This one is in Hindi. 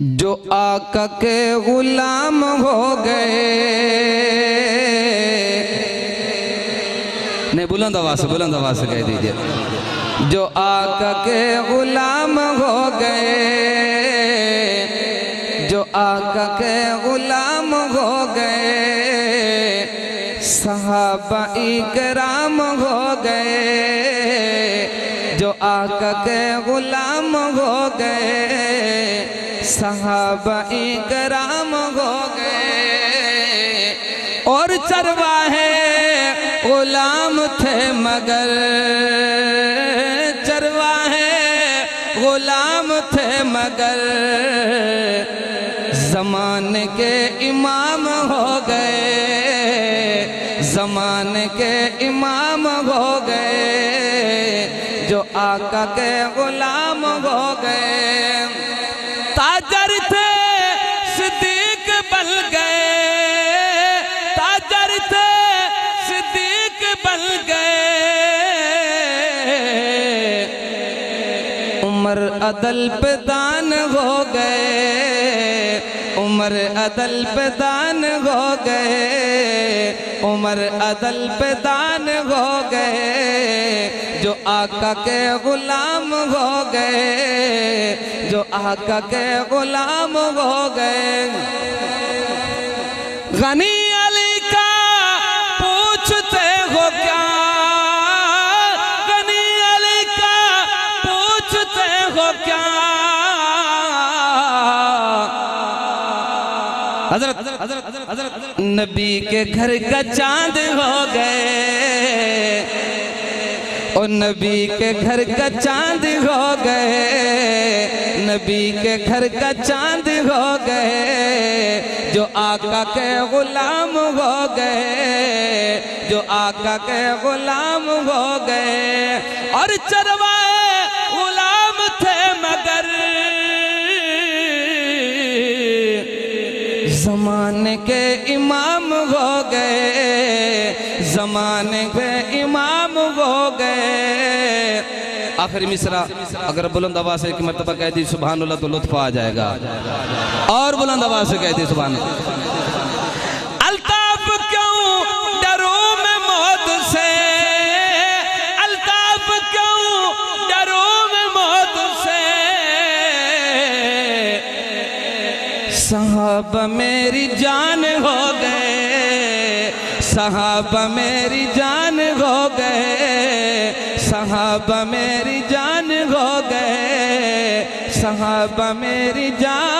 जो आका के गुलाम हो गए। नहीं, बुलंद आवाज से कह दीजिए। जो आका के गुलाम हो गए, जो आका के गुलाम हो गए, सहाबा इकराम हो गए। जो आका के गुलाम हो गए, सहाबा इकराम हो गए। और चरवाहे गुलाम थे मगर, चरवाहे गुलाम थे मगर, ज़माने के इमाम हो गए, ज़माने के इमाम हो गए। जो आका के गुलाम हो गए, ताजर थे सिद्दीक बन गए, ताजर थे सिद्दीक बन गए। उमर अदल पे दान हो गए, उमर अदल पे दान हो गए, उमर अदल पे दान हो गए। जो आका के गुलाम हो गए, जो आका के गुलाम हो गए। गनी अली का पूछते हो क्या, गनी अली का पूछते हो क्या। हजरत नबी के घर का चांद हो गए, और नबी के घर का चांद हो गए, नबी के घर का चांद हो गए। जो आका के गुलाम हो गए, जो आका के गुलाम हो गए। और चरवाए गुलाम थे मगर, ज़माने के इमाम हो गए, ज़माने के इमाम हो गए। आखिरी मिसरा अगर बुलंद आवाज़ से एक मरतबा कह दी सुभान अल्लाह तो लुत्फ आ जाएगा। और बुलंद आवाज़ से कह दी सुभान अल्लाह। अल्ताफ क्यों डरो मैं मौत से, अल्ताफ क्यों डरो मैं मौत से। सहाबा मेरी जान हो गए, सहाबा मेरी जान हो गए, सहाबा मेरी जान हो गए, सहाबा मेरी जान